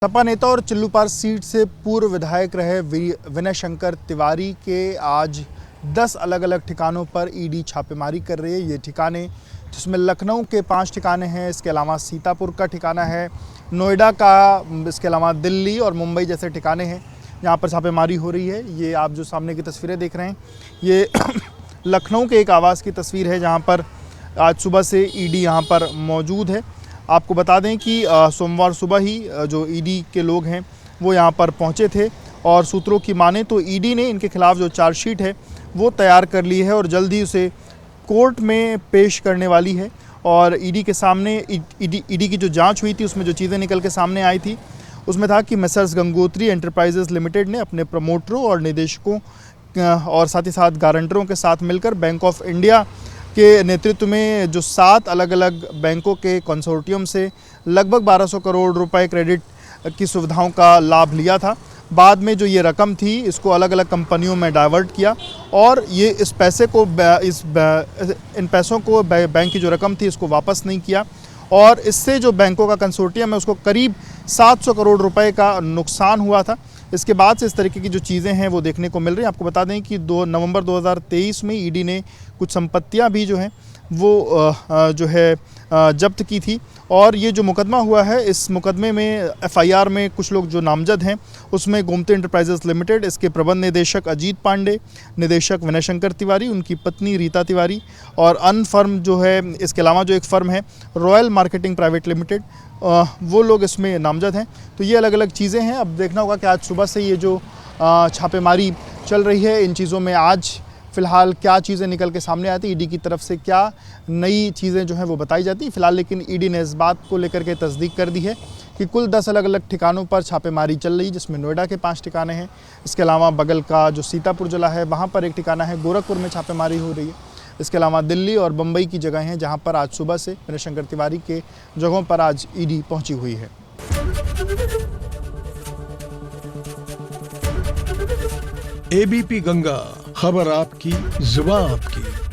सपा नेता और चिल्लूपार सीट से पूर्व विधायक रहे विनय शंकर तिवारी के आज 10 अलग अलग ठिकानों पर ईडी छापेमारी कर रही है। ये ठिकाने जिसमें लखनऊ के 5 ठिकाने हैं, इसके अलावा सीतापुर का ठिकाना है, नोएडा का, इसके अलावा दिल्ली और मुंबई जैसे ठिकाने हैं यहाँ पर छापेमारी हो रही है। ये आप जो सामने की तस्वीरें देख रहे हैं ये लखनऊ के एक आवास की तस्वीर है जहाँ पर आज सुबह से ईडी यहाँ पर मौजूद है। आपको बता दें कि सोमवार सुबह ही जो ईडी के लोग हैं वो यहाँ पर पहुँचे थे और सूत्रों की माने तो ईडी ने इनके खिलाफ जो चार्जशीट है वो तैयार कर ली है और जल्द ही उसे कोर्ट में पेश करने वाली है। और ईडी के सामने ईडी की जो जांच हुई थी उसमें जो चीज़ें निकल के सामने आई थी उसमें था कि मेसर्स गंगोत्री एंटरप्राइजेस लिमिटेड ने अपने प्रमोटरों और निदेशकों और साथ ही साथ गारंटरों के साथ मिलकर बैंक ऑफ इंडिया के नेतृत्व में जो 7 अलग अलग बैंकों के कंसोर्टियम से लगभग 1200 करोड़ रुपए क्रेडिट की सुविधाओं का लाभ लिया था। बाद में जो ये रकम थी इसको अलग अलग कंपनियों में डाइवर्ट किया और ये इस पैसे को इन पैसों को बैंक की जो रकम थी इसको वापस नहीं किया और इससे जो बैंकों का कंसोर्टियम है उसको करीब 700 करोड़ रुपए का नुकसान हुआ था। इसके बाद से इस तरीके की जो चीज़ें हैं वो देखने को मिल रही हैं। आपको बता दें कि 2 नवंबर 2023 में ईडी ने कुछ संपत्तियां भी जो हैं वो जब्त की थी और ये जो मुकदमा हुआ है इस मुकदमे में एफआईआर में कुछ लोग जो नामजद हैं उसमें गोमती एंटरप्राइजेस लिमिटेड, इसके प्रबंध निदेशक अजीत पांडे, निदेशक विनय शंकर तिवारी, उनकी पत्नी रीता तिवारी और अन्य फर्म जो है, इसके अलावा जो एक फ़र्म है रॉयल मार्केटिंग प्राइवेट लिमिटेड, वो लोग इसमें नामजद हैं। तो ये अलग अलग चीज़ें हैं। अब देखना होगा कि आज सुबह से ये जो छापेमारी चल रही है इन चीज़ों में आज फ़िलहाल क्या चीज़ें निकल के सामने आती है, ईडी की तरफ से क्या नई चीज़ें जो हैं वो बताई जाती हैं फ़िलहाल। लेकिन ईडी ने इस बात को लेकर के तस्दीक कर दी है कि कुल 10 अलग अलग ठिकानों पर छापेमारी चल रही है जिसमें नोएडा के 5 ठिकाने हैं, इसके अलावा बगल का जो सीतापुर जिला है वहाँ पर एक ठिकाना है, गोरखपुर में छापेमारी हो रही है, इसके अलावा दिल्ली और मुंबई की जगह हैं जहाँ पर आज सुबह से विनय शंकर तिवारी के जगहों पर आज ईडी पहुँची हुई है। एबीपी गंगा, खबर आपकी, जुबान आपकी।